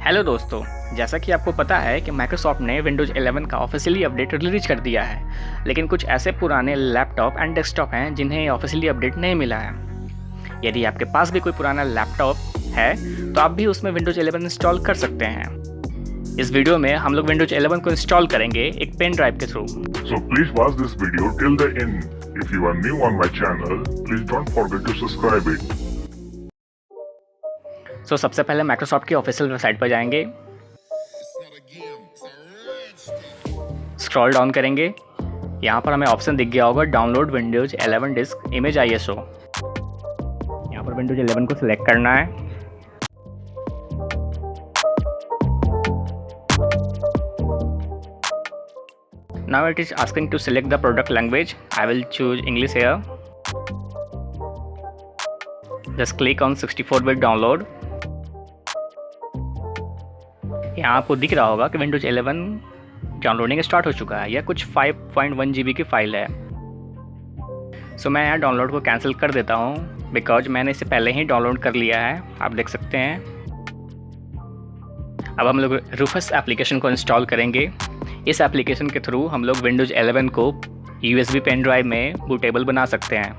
Hello दोस्तों, जैसा कि आपको पता है कि माइक्रोसॉफ्ट ने विंडोज़ 11 का ऑफिशियली अपडेट रिलीज कर दिया है, लेकिन कुछ ऐसे पुराने लैपटॉप एंड डेस्कटॉप हैं जिन्हें ऑफिशियली अपडेट नहीं मिला है। यदि आपके पास भी कोई पुराना लैपटॉप है, तो आप भी उसमें विंडोज़ 11 इंस्टॉल कर सकते हैं। इस वीडियो में हम लोग विंडोज़ 11 को इंस्टॉल करेंगे एक पेन ड्राइव के through. So please watch this video till the end. If you are new on my channel, please don't forget to subscribe it. सबसे पहले माइक्रोसॉफ्ट की ऑफिशियल वेबसाइट पर जाएंगे, स्क्रॉल डाउन करेंगे। यहाँ पर हमें ऑप्शन दिख गया होगा download Windows 11 disc image ISO। यहाँ पर विंडोज़ 11 को सिलेक्ट करना है। Now it is asking to select the product language. I will choose English here. Just click on 64-bit download. यहाँ आपको दिख रहा होगा कि Windows 11 डाउनलोडिंग स्टार्ट हो चुका है। यह कुछ 5.1 GB की फ़ाइल है। मैं यहाँ डाउनलोड को कैंसिल कर देता हूँ बिकॉज मैंने इसे पहले ही डाउनलोड कर लिया है, आप देख सकते हैं। अब हम लोग रूफस एप्लीकेशन को इंस्टॉल करेंगे। इस एप्लीकेशन के थ्रू हम लोग विंडोज़ 11 को USB पेन ड्राइव में बूटेबल बना सकते हैं।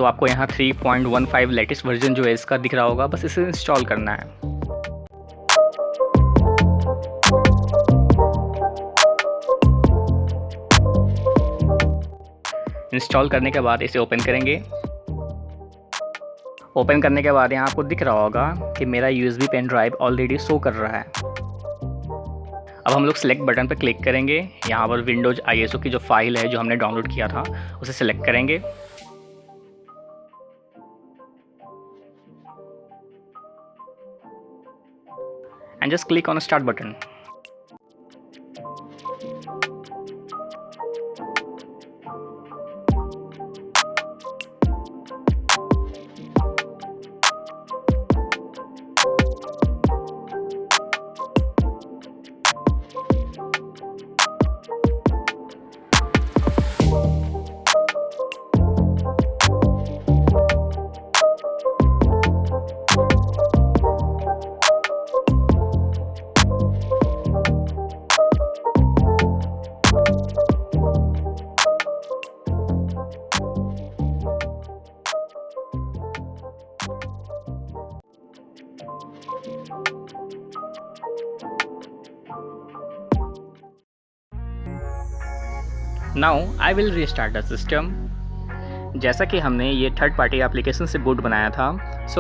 आपको यहाँ 3.15 लेटेस्ट वर्जन जो है इसका दिख रहा होगा, बस इसे इंस्टॉल करना है। इंस्टॉल करने के बाद इसे ओपन करेंगे। ओपन करने के बाद यहाँ आपको दिख रहा होगा कि मेरा USB pen drive already show कर रहा है। अब हम लोग सेलेक्ट बटन पर क्लिक करेंगे। यहाँ पर विंडोज़ ISO की जो फाइल है जो हमने डाउनलोड किया था उसे सेलेक्ट करेंगे। And just click on start button. Now I will restart the system. जैसा कि हमने ये थर्ड पार्टी एप्लीकेशन से बूट बनाया था,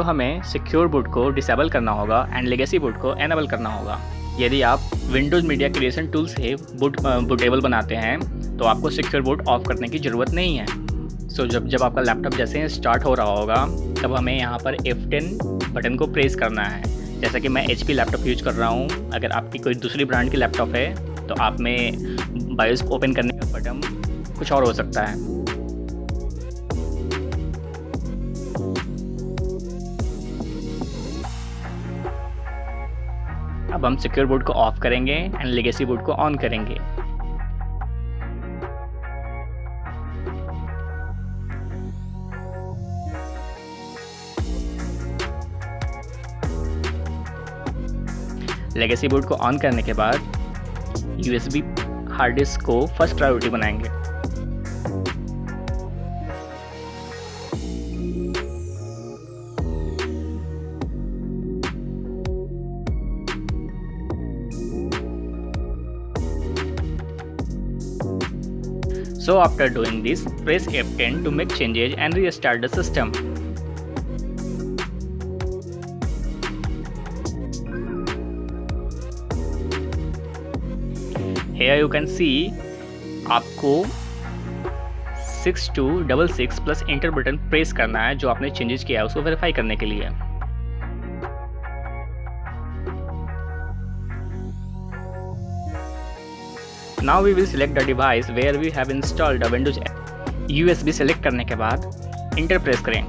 हमें सिक्योर बूट को डिसेबल करना होगा एंड लेगेसी बूट को एनेबल करना होगा। यदि आप विंडोज़ मीडिया क्रिएशन टूल से बूटेबल बनाते हैं तो आपको सिक्योर बूट ऑफ करने की ज़रूरत नहीं है। जब आपका लैपटॉप जैसे स्टार्ट हो रहा होगा तब हमें यहाँ पर F10 बटन को प्रेस करना है। जैसा कि मैं HP लैपटॉप यूज कर रहा हूँ, अगर आपकी कोई दूसरी ब्रांड की लैपटॉप है तो आप में बायोस ओपन करने का बटन कुछ और हो सकता है। अब हम सिक्योर बूट को ऑफ करेंगे एंड लेगेसी बूट को ऑन करेंगे। लेगेसी बूट को ऑन करने के बाद USB हार्ड डिस्क को फर्स्ट प्रायोरिटी बनाएंगे। After doing this, press F10 to make changes and restart the system. Here you can see आपको 6266 प्लस इंटर बटन प्रेस करना है जो आपने चेंजेस किया है उसको वेरीफाई करने के लिए। Now we will select the device where we have installed the Windows USB select करने के बाद इंटर प्रेस करें।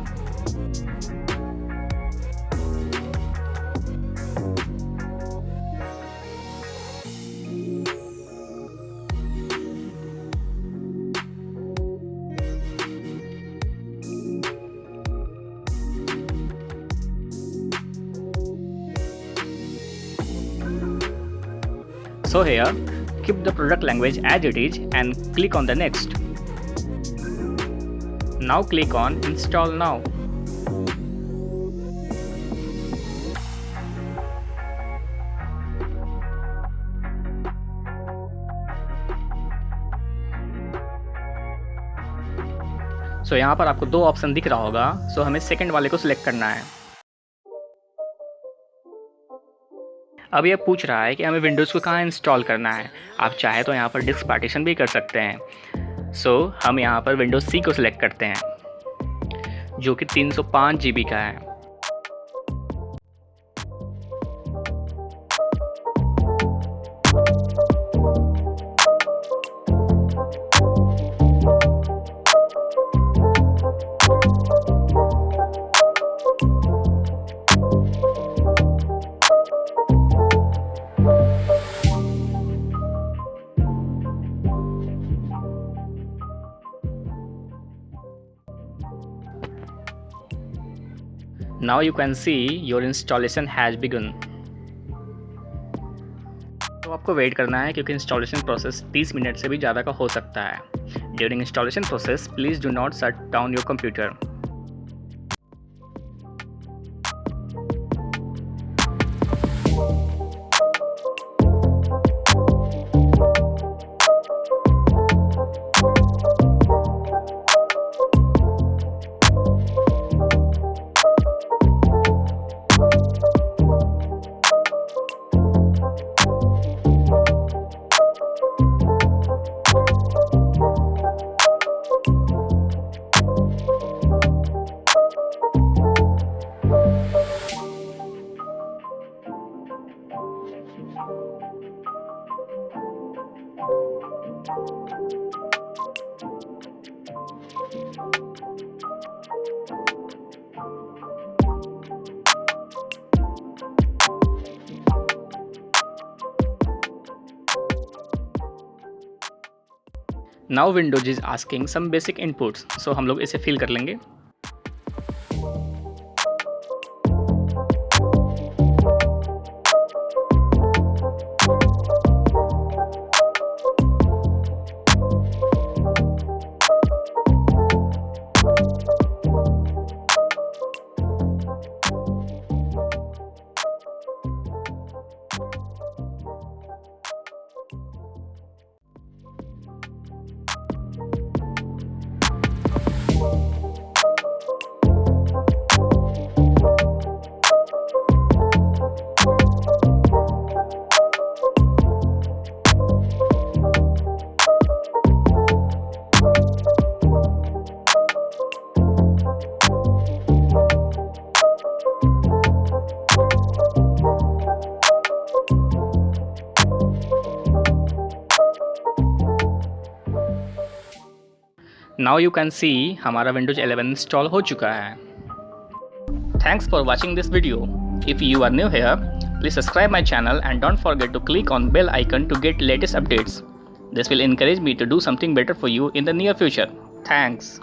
So here, keep the product language as it is and click on the next. Now click on install now. सो यहाँ पर आपको 2 option दिख रहा होगा, सो हमें सेकंड वाले को सिलेक्ट करना है। अब ये पूछ रहा है कि हमें विंडोज़ को कहाँ इंस्टॉल करना है। आप चाहे तो यहाँ पर डिस्क पार्टीशन भी कर सकते हैं। सो हम यहाँ पर विंडोज़ C को सिलेक्ट करते हैं, जो कि 305 GB का है। Now you can see your installation has begun. तो आपको वेट करना है क्योंकि इंस्टॉलेशन प्रोसेस 30 मिनट से भी ज़्यादा का हो सकता है। During installation process please do not shut down your computer. Now Windows is asking some basic inputs, so हम लोग इसे फिल कर लेंगे। Now you can see हमारा Windows 11 इंस्टॉल हो चुका है। Thanks for watching this video. If you are new here, please subscribe my channel and don't forget to click on bell icon to get latest updates. This will encourage me to do something better for you in the near future. Thanks.